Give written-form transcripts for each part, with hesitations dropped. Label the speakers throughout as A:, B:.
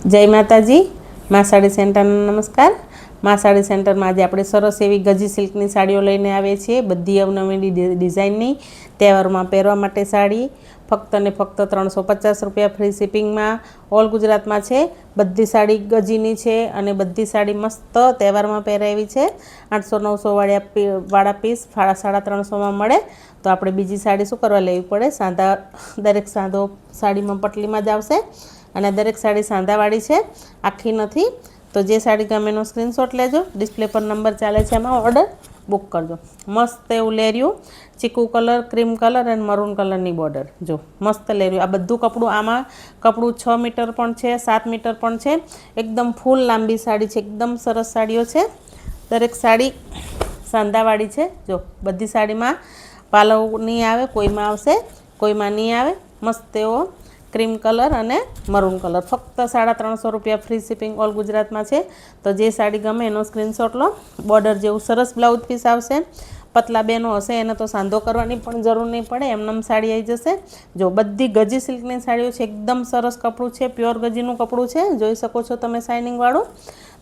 A: जय माताजी। मां साड़ी सेंटर नमस्कार। मां साड़ी सेंटर में आज आपणे सरस एवी गजी सिल्कनी साड़ीओ लईने आवीए छीए। बधी अवनवी डिजाइननी तहेवारोमां पहेरवा माटे साड़ी फक्त ने फक्त 350 रुपया फ्री शिपिंग में ऑल गुजरात में है। बधी साड़ी गजीनी है और बधी साड़ी मस्त तहेवार में पहेरावी है। 800-900 वाला पीस 350 में मळे। तो आपणे बीजी साड़ी शुं करवा लेवी पड़े, सादा दरेक सादो साड़ी में पटली में ज आवशे अने दरेक साड़ी सांधावाड़ी है, आखी नहीं। तो जे साड़ी गमे एनो स्क्रीनशॉट लेजो। डिस्प्ले पर नंबर चाले छे, एमां ऑर्डर बुक करजो। मस्त एवुं लेरियो chikoo colour, cream colour and maroon कलरनी बॉर्डर जो मस्त लेरियो। आ बधुं कपड़ुं आमां कपड़ुं 6 मीटर पण छे, 7 मीटर पण छे। एकदम फूल लांबी साड़ी छे, एकदम सरस साड़ीओ छे। दरेक साड़ी सांधावाड़ी छे। जो बधी साड़ीमां पालव नहीं आवे, कोईमां आवशे कोईमां नहीं आवे। मस्त एवो क्रीम कलर अने मरून कलर फक्त 350 रुपया फ्री शिपिंग ऑल गुजरात में है। तो जे साड़ी गमे एनो स्क्रीनशॉट लो। बॉर्डर जेवुं सरस ब्लाउज पीस आवशे। पतला बेनो हशे एने तो सांधो करवानी पण जरूर नहीं पड़े, एमनेम साड़ी आई जशे। जो बधी गजी सिल्कनी साड़ीओ छे, एकदम सरस कपड़ुं छे, प्योर गजीनुं कपड़ुं छे। जोई शको छो तमे शाइनिंग वाळुं।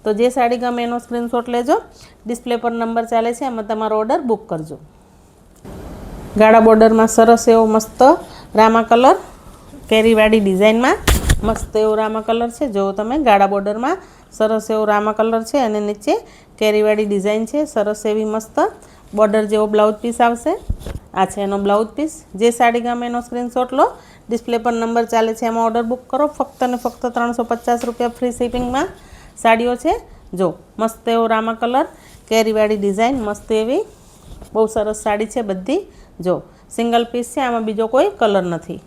A: तो जे साड़ी गमे एनो स्क्रीनशॉट लेजो। डिस्प्ले पर नंबर चाले छे, एमां तमारो ऑर्डर बुक करजो। गाढ़ा बॉर्डर में सरस एवो मस्त रामा कलर केरीवाड़ी डिजाइन में मस्त एवो रामा कलर है। जो तमे गाढ़ा बॉर्डर में सरस एवो रामा कलर है और नीचे केरीवाड़ी डिजाइन है। सरस एवी मस्त बॉर्डर जेवो ब्लाउज पीस आवशे। आ छे एनो ब्लाउज पीस। जे साड़ी गमे एनो स्क्रीनशॉट लो। डिस्प्ले पर नंबर चाले छे, एमां ऑर्डर बुक करो। फक्त ने फक्त 350 रुपया फ्री शिपिंग में साड़ीओ छे। जो मस्त एवो रामा कलर केरीवाड़ी डिजाइन मस्त एवी बहु सरस साड़ी है बधी। जो सिंगल पीस है, आमां बीजो कोई कलर नहीं।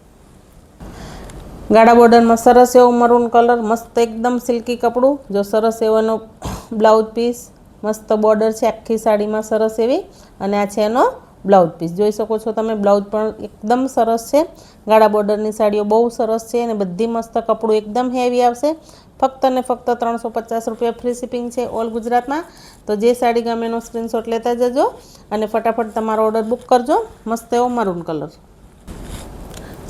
A: गाढ़ा बॉर्डर में सरस एवो मरून कलर मस्त एकदम सिल्की कपड़ू। जो सरस एवो ब्लाउज पीस मस्त बॉर्डर है आखी साड़ी में सरस एवी अने आ छे एनो ब्लाउज पीस। जोई शको छो तमे ब्लाउज पण एकदम सरस है। गाढ़ा बॉर्डरनी साड़ीओ बहु सरस है। बधी मस्त कपड़ू एकदम हेवी आवशे। फक्त ने फक्त 350 रुपया फ्री शिपिंग है ऑल गुजरात में। तो जे साड़ी गमे एनो स्क्रीनशॉट लेता जजो अने फटाफट तमारो ऑर्डर बुक करजो। मस्त एवो मरून कलर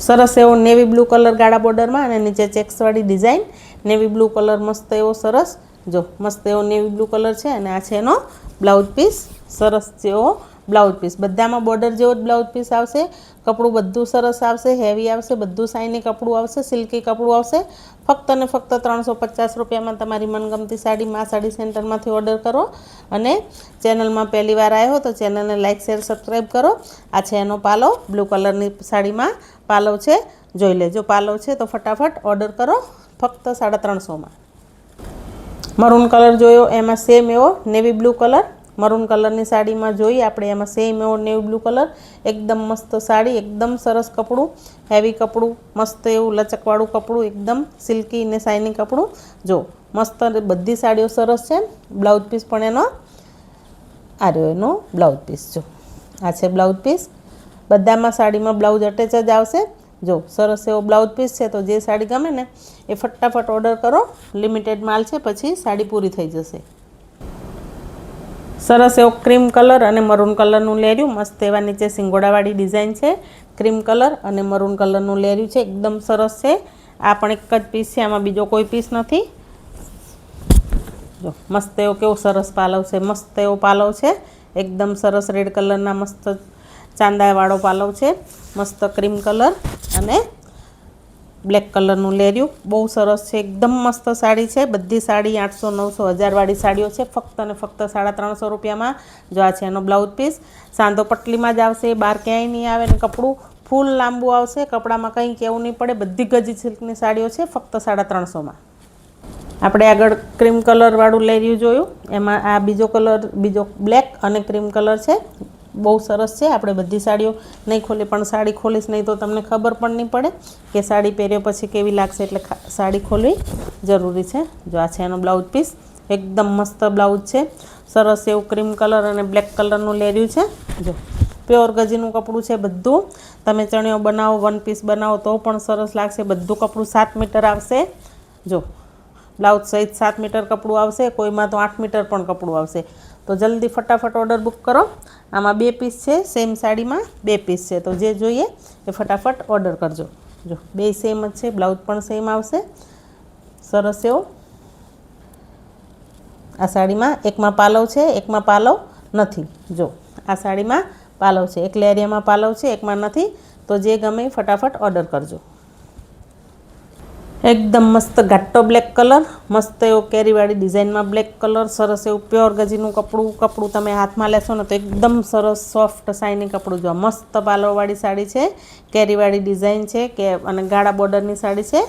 A: सरस एवो नेवी ब्लू कलर गाढ़ा बॉर्डर में अने नीचे चेक्सवाड़ी डिजाइन नेवी ब्लू कलर मस्त एवो सरस। जो मस्त एवो नेवी ब्लू कलर है अने आ छे एनो ब्लाउज पीस सरस जेवो ब्लाउज पीस। बधामां बॉर्डर जेवो ब्लाउज पीस आवशे। कपड़ुं बधुं सरस आवशे, हेवी आवशे, बधुं शाइनी कपड़ुं आवशे, सिल्की कपड़ुं आवशे। फक्त ने फक्त 350 रुपया में तमारी मनगमती साड़ी मां साड़ी सेंटर में ऑर्डर करो। अने चेनल में पहली बार आयो हो तो चेनल ने लाइक शेर सब्सक्राइब करो। आ छे एनो पालो ब्लू कलरनी साड़ी में पालव छे। जोई लेजो पालव छे तो फटाफट ऑर्डर करो। फक्त 350 में। मरून कलर जोयो एमां सेम एवो नेवी ब्लू कलर मरून कलरनी साड़ी में जोई आपणे एमां सेम एवो नेवी ब्लू कलर। एकदम मस्त साड़ी, एकदम सरस कपड़ू, हेवी कपड़ू, मस्त एवं लचकवाड़ू कपड़ू, एकदम सिल्की ने शाइनी कपड़ू। जो मस्त बधी साड़ीओ सरस है। ब्लाउज पीस पण एनो आ रह्यो एनो ब्लाउज पीस। जो आ छे ब्लाउज पीस। बधामां साड़ी में ब्लाउज अटेच ज आवशे। जो सरस एवो ब्लाउज पीस है। तो जे साड़ी गमे ने ए फटाफट ऑर्डर करो। लिमिटेड माल है, पछी साड़ी पूरी थई जशे। सरस एवो क्रीम कलर अने मरून कलरनुं लेर्युं मस्त एवा नीचे सिंगोड़ावाड़ी डिजाइन है। क्रीम कलर अने मरून कलरनुं लेर्युं छे, एकदम सरस है। आ पण एक ज पीस है, आमां बीजो कोई पीस नहीं। जो मस्त एवो केवो सरस पालव है, मस्त एवो पालव है। एकदम सरस रेड कलरना मस्त चांदावाळो पालव है। मस्त क्रीम कलर अने ब्लेक कलरनुं लेर्युं बहु सरस है। एकदम मस्त साड़ी है। बधी साड़ी 800-900 1000 वाली साड़ीओ है। फक्त ने फक्त 350 रुपया में। जो आ छे एनो ब्लाउज पीस सांधो पटली में ज आवशे, बार क्यांय नहीं आवे ने कपड़ू फूल लांबू आवशे। कपड़ा में कंई कहेवुं नहीं पड़े। बधी गजी सिल्कनी साड़ीओ है। फक्त 350 में। आपणे आगळ क्रीम कलर वाळुं लेर्युं जोयुं। एमां आ बीजो कलर बीजो ब्लेक अने क्रीम कलर है। बहु सरस है। आपणे बधी साड़ीओ नहीं खोली पण साड़ी खोलीश नहीं तो तमने खबर पण नहीं पड़े कि साड़ी पहेर्या पछी केवी लागशे, एटले साड़ी खोलवी जरूरी है। जो आ छे एनो ब्लाउज पीस एकदम मस्त ब्लाउज है। सरस एवं क्रीम कलर अने ब्लेक कलरनुं लेर्युं छे। जो प्योर गजीनुं कपड़ुं छे। बधुं तमे चणियो बनावो, वन पीस बनावो तो पण सरस लागशे। बधुं कपड़ुं 7 मीटर आवशे। जो ब्लाउज सहित 7 मीटर कपड़ुं आवशे। कोईमां तो 8 मीटर पण कपड़ुं आवशे। तो जल्दी फटाफट ऑर्डर बुक करो। आमां 2 पीस है, सेम साड़ी में 2 पीस है। तो जे जोईए ए फटाफट ऑर्डर करजो। जो 2 सेम ज छे, ब्लाउज पण सेम आवशे। સરસ એવો આ સાડીમાં એકમાં પાલવ છે, એકમાં પાલવ નથી. જો આ સાડીમાં પાલવ છે, એક લેરિયામાં પાલવ છે, એકમાં નથી. તો જે ગમે ફટાફટ ઓર્ડર કરજો. એકદમ મસ્ત ઘાટો બ્લેક કલર, મસ્ત એવો કેરીવાળી ડિઝાઇનમાં બ્લેક કલર, સરસ એવું પ્યોર ગજીનું કપડું તમે હાથમાં લેશો ને તો એકદમ સરસ સોફ્ટ શાઇની કપડું. જો મસ્ત પાલવવાળી સાડી છે, કેરીવાળી ડિઝાઇન છે કે અને ગાળા બોર્ડરની સાડી છે.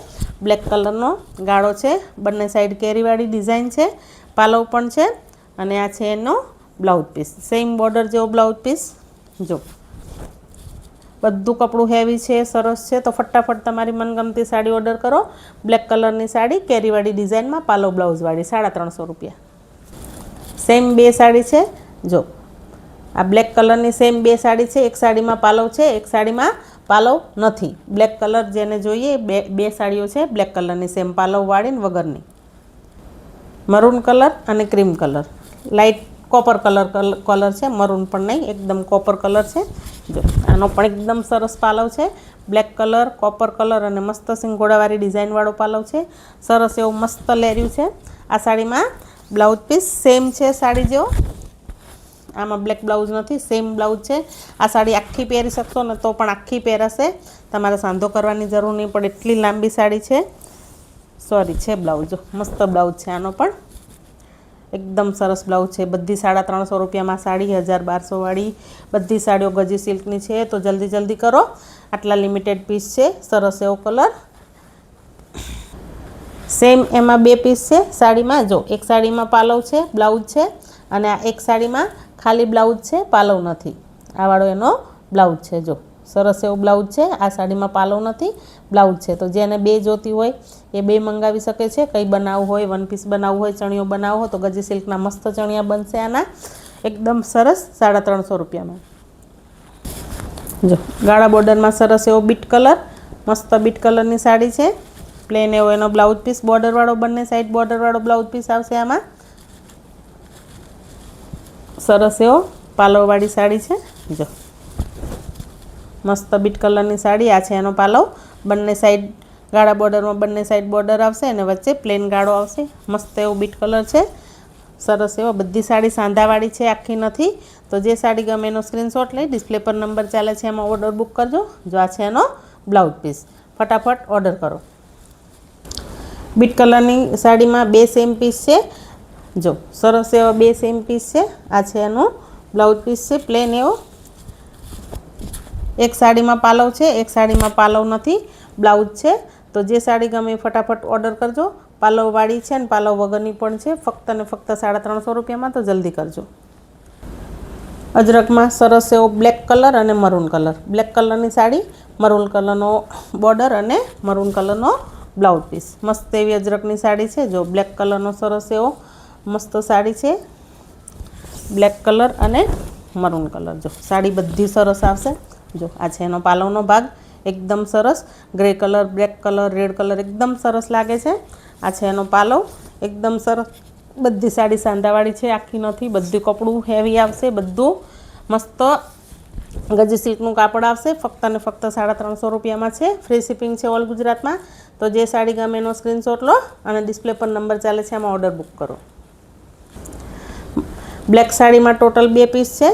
A: બ્લેક કલરનો ગાળો છે, બંને સાઈડ કેરીવાળી ડિઝાઇન છે, પાલવ પણ છે અને આ છે એનો બ્લાઉઝ પીસ, સેમ બોર્ડર જેવો બ્લાઉઝ પીસ. જો બધું કપડું હેવી છે, સરસ છે. તો ફટાફટ તમારી મનગમતી સાડી ઓર્ડર કરો. બ્લેક કલરની સાડી કેરીવાળી ડિઝાઇનમાં પાલવ બ્લાઉઝવાળી, 350 રૂપિયા. સેમ બે સાડી છે. જો આ બ્લેક કલરની સેમ બે સાડી છે, એક સાડીમાં પાલવ છે, એક સાડીમાં પાલવ નથી. બ્લેક કલર જેને જોઈએ બે સાડીઓ છે બ્લેક કલરની સેમ પાલવવાળી ને વગરની. મરૂન કલર અને cream colour, light copper colour છે, મરૂન પણ નહીં, એકદમ કોપર કલર છે. જો આનો પણ એકદમ સરસ પાલવ છે, બ્લેક કલર, કોપર કલર અને મસ્ત સિંગોડાવાળી ડિઝાઇનવાળો પાલવ છે. સરસ એવું મસ્ત લેર્યું છે. આ સાડીમાં બ્લાઉઝ પીસ સેમ છે સાડી જેવો, આમાં બ્લેક બ્લાઉઝ નથી, સેમ બ્લાઉઝ છે. આ સાડી આખી પહેરી શકશો ને તો પણ આખી પહેરાશે, તમારે સાંધો કરવાની જરૂર નહીં પડે, એટલી લાંબી સાડી છે. સોરી છે બ્લાઉઝ, જો મસ્ત બ્લાઉઝ છે આનો પણ, એકદમ સરસ બ્લાઉઝ છે. બધી 350 રૂપિયામાં સાડી, 1200 વાળી બધી સાડીઓ ગજી સિલ્કની છે. તો જલ્દી કરો, આટલા લિમિટેડ પીસ છે. સરસ એવો કલર, સેમ એમાં બે પીસ છે સાડીમાં. જો એક સાડીમાં પાલવ છે, બ્લાઉઝ છે અને આ એક સાડીમાં ખાલી બ્લાઉઝ છે, પાલવ નથી. આ વાળો એનો બ્લાઉઝ છે. જો સરસ એવો બ્લાઉઝ છે, આ સાડીમાં પાલવ નથી, બ્લાઉઝ છે. તો જેને બે જોતી હોય એ બે મંગાવી શકે છે. કંઈ બનાવવું હોય, વન પીસ બનાવવું હોય, ચણિયો બનાવવો હોય તો ગજી સિલ્કના મસ્ત ચણિયા બનશે આના, એકદમ સરસ 350 રૂપિયામાં. જો ગાળા બોર્ડરમાં સરસ એવો બીટ કલર, મસ્ત બીટ કલરની સાડી છે. પ્લેન એવો એનો બ્લાઉઝ પીસ, બોર્ડરવાળો, બંને સાઈડ બોર્ડરવાળો બ્લાઉઝ પીસ આવશે આમાં. સરસ એવો પાલવવાળી સાડી છે. જો મસ્ત બીટ કલરની સાડી, આ છે એનો પાલવ. બંને સાઈડ ગાળા બોર્ડરમાં બંને સાઈડ બોર્ડર આવશે અને વચ્ચે પ્લેન ગાળો આવશે. મસ્ત એવો બીટ કલર છે, સરસ એવો. બધી સાડી સાંધાવાળી છે, આખી નથી. તો જે સાડી ગમે એનો સ્ક્રીનશોટ લઈ ડિસ્પ્લે પર નંબર ચાલે છે એમાં ઓર્ડર બુક કરજો. જો આ છે એનો બ્લાઉઝ પીસ, ફટાફટ ઓર્ડર કરો. બીટ કલરની સાડીમાં બે સેમ પીસ છે. જો સરસ એવા બે સેમ પીસ છે. આ છે એનો બ્લાઉઝ પીસ છે, પ્લેન એવો. એક સાડીમાં પાલવ છે, એક સાડીમાં પાલવ નથી, બ્લાઉઝ છે. તો જે સાડી ગમે ફટાફટ ઓર્ડર કરજો. પાલવવાળી છે ને પાલવ વગરની પણ છે, ફક્ત ને ફક્ત 350 રૂપિયામાં. તો જલ્દી કરજો. અજરકમાં સરસ એવો બ્લેક કલર અને મરૂન કલર, બ્લેક કલરની સાડી, મરૂન કલરનો બોર્ડર અને મરૂન કલરનો બ્લાઉઝ પીસ. મસ્ત એવી અજરકની સાડી છે. જો બ્લેક કલરનો સરસ એવો મસ્ત સાડી છે, બ્લેક કલર અને મરૂન કલર. જો સાડી બધી સરસ આવશે. જો આ છે એનો પાલવનો ભાગ, એકદમ સરસ grey colour, black colour, red colour, એકદમ સરસ લાગે છે. આ છે એનો પાલવ, એકદમ સરસ. બધી સાડી સાંધાવાળી છે, આખી નથી. બધું કપડું હેવી આવશે, બધું મસ્ત ગજી સિલ્કનું કાપડ આવશે. ફક્ત ને ફક્ત 350 રૂપિયામાં છે. ફ્રી શિપિંગ છે ઓલ ગુજરાતમાં. તો જે સાડી ગમે એનો સ્ક્રીનશોટ લો અને ડિસ્પ્લે પર નંબર ચાલે છે એમાં ઓર્ડર બુક કરો. બ્લેક સાડીમાં ટોટલ બે પીસ છે.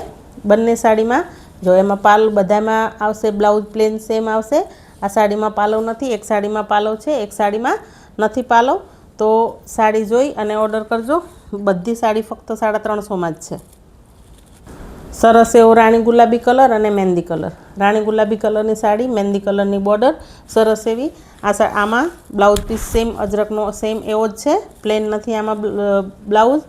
A: બંને સાડીમાં જો એમાં પાલવ બધામાં આવશે, બ્લાઉઝ પ્લેન સેમ આવશે. આ સાડીમાં પાલવ નથી, એક સાડીમાં પાલવ છે, એક સાડીમાં નથી પાલવ. તો સાડી જોઈ અને ઓર્ડર કરજો. બધી સાડી ફક્ત 350માં જ છે. સરસ એવો રાણી ગુલાબી કલર અને મહેંદી કલર, રાણી ગુલાબી કલરની સાડી, મહેંદી કલરની બોર્ડર, સરસ એવી. આમાં બ્લાઉઝ પીસ સેમ અજરકનો સેમ એવો જ છે, પ્લેન નથી આમાં બ્લાઉઝ,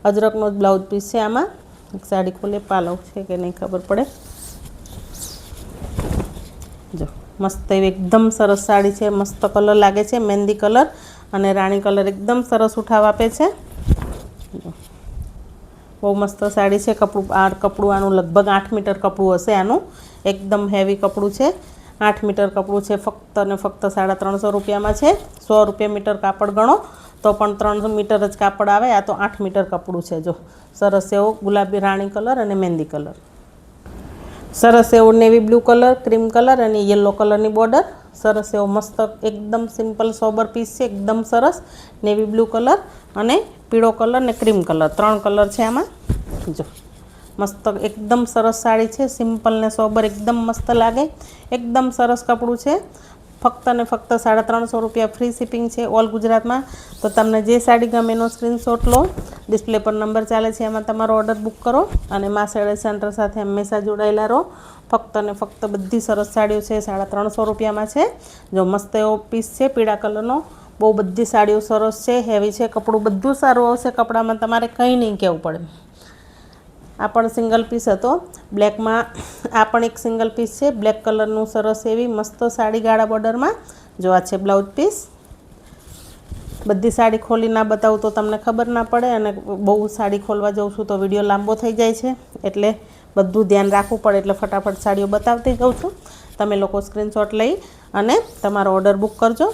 A: અજરકનો જ બ્લાઉઝ પીસ છે આમાં. એક સાડી ખોલે, પાલવ છે કે નહીં ખબર પડે. જો મસ્ત એવી એકદમ સરસ સાડી છે, મસ્ત કલર લાગે છે, મહેંદી કલર અને રાણી કલર, એકદમ સરસ ઉઠાવ આપે છે. બહુ મસ્ત સાડી છે. કપડું આનું લગભગ 8 મીટર કપડું હશે આનું, એકદમ હેવી કપડું છે. 8 મીટર કપડું છે, ફક્ત ને ફક્ત 350 રૂપિયામાં છે. 100 રૂપિયા મીટર કાપડ ગણો તો પણ 3 મીટર જ કાપડ આવે. આ તો 8 મીટર કપડું છે. જો સરસ એવો ગુલાબી રાણી કલર અને મહેંદી કલર, સરસ એવો navy blue colour, cream colour અને યલો કલરની બોર્ડર, સરસ એવો મસ્ત એકદમ સિમ્પલ સોબર પીસ છે, એકદમ સરસ નેવી બ્લુ કલર અને પીળો કલર ને ક્રીમ કલર, 3 કલર છે આમાં. જો મસ્ત એકદમ સરસ સાડી છે, સિમ્પલ ને સોબર એકદમ મસ્ત લાગે, એકદમ સરસ કપડું છે. ફક્ત ને ફક્ત 350 રૂપિયા ફ્રી શિપિંગ છે ઓલ ગુજરાતમાં. તો તમને જે સાડી ગમે એનો સ્ક્રીનશોટ લો, ડિસ્પ્લે પર નંબર ચાલે છે એમાં તમારો ઓર્ડર બુક કરો અને મા સાડી સેન્ટર સાથે હંમેશા જોડાયેલા રહો. ફક્ત ને ફક્ત બધી સરસ સાડીઓ છે 350 રૂપિયામાં છે. જો મસ્ત એવો પીસ છે પીળા કલરનો, બહુ બધી સાડીઓ સરસ છે, હેવી છે, કપડું બધું સારું આવશે, કપડામાં તમારે કંઈ નહીં કહેવું પડે. આ પણ સિંગલ પીસ હતો બ્લેકમાં, આ પણ એક સિંગલ પીસ છે બ્લેક કલરનું, સરસ એવી મસ્ત સાડી ગાળા બોર્ડરમાં. જો આ છે બ્લાઉઝ પીસ. બધી સાડી ખોલી ના બતાવું તો તમને ખબર ના પડે, અને બહુ સાડી ખોલવા જાઉં છું તો વિડીયો લાંબો થઈ જાય છે, એટલે બધું ધ્યાન રાખવું પડે, એટલે ફટાફટ સાડીઓ બતાવતી જાઉં છું. તમે લોકો સ્ક્રીનશોટ લઈ અને તમારો ઓર્ડર બુક કરજો.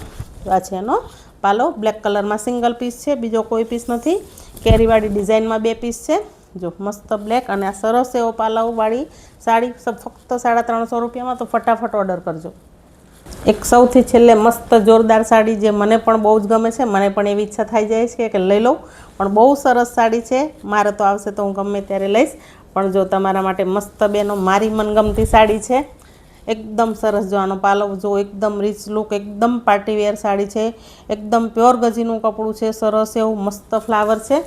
A: આ છે એનો પાલો, બ્લેક કલરમાં સિંગલ પીસ છે, બીજો કોઈ પીસ નથી. કેરીવાળી ડિઝાઇનમાં 2 પીસ છે. જો મસ્ત બ્લેક અને આ સરસ એવો પાલાવાળી સાડી ફક્ત 350 રૂપિયામાં. તો ફટાફટ ઓર્ડર કરજો. એક સૌથી છેલ્લે મસ્ત જોરદાર સાડી જે મને પણ બહુ જ ગમે છે, મને પણ એવી ઈચ્છા થઈ જાય છે કે લઈ લઉં, પણ બહુ સરસ સાડી છે. મારે તો આવશે તો હું ગમે ત્યારે લઈશ, પણ જો તમારા માટે મસ્ત બેનો મારી મનગમતી સાડી છે, એકદમ સરસ. જો આનો પાલવ જો એકદમ રીચ લુક, એકદમ પાર્ટીવેર સાડી છે, એકદમ પ્યોર ગજીનું કપડું છે, સરસ એવું મસ્ત ફ્લાવર છે,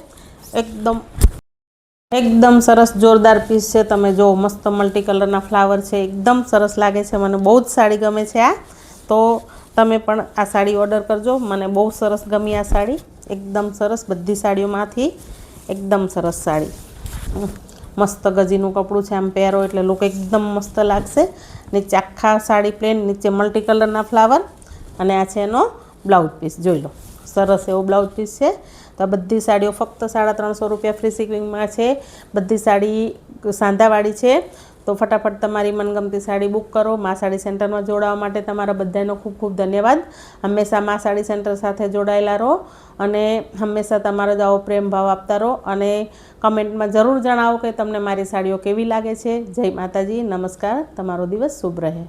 A: એકદમ સરસ જોરદાર પીસ છે. તમે જો મસ્ત મલ્ટી કલરના ફ્લાવર છે, એકદમ સરસ લાગે છે, મને બહુ જ સાડી ગમે છે આ. તો તમે પણ આ સાડી ઓર્ડર કરજો, મને બહુ સરસ ગમી આ સાડી, એકદમ સરસ. બધી સાડીઓમાંથી એકદમ સરસ સાડી, મસ્ત ગજીનું કપડું છે, આમ પહેરો એટલે લુક એકદમ મસ્ત લાગશે. નીચે આખા સાડી પ્લેન, નીચે મલ્ટી કલરના ફ્લાવર, અને આ છે એનો બ્લાઉઝ પીસ. જોઈ લો સરસ એવો બ્લાઉઝ પીસ છે. તો આ બધી સાડીઓ ફક્ત 350 રૂપિયા ફ્રી શિપિંગમાં છે. બધી સાડી સાંધાવાળી છે. તો ફટાફટ તમારી મનગમતી સાડી બુક કરો. મા સાડી સેન્ટરમાં જોડાવા માટે તમારા બધાનો ખૂબ ખૂબ ધન્યવાદ. હંમેશા મા સાડી સેન્ટર સાથે જોડાયેલા રહો અને હંમેશા તમારો જ આવો પ્રેમ ભાવ આપતા રહો, અને કમેન્ટમાં જરૂર જણાવો કે તમને મારી સાડીઓ કેવી લાગે છે. જય માતાજી, નમસ્કાર, તમારો દિવસ શુભ રહે.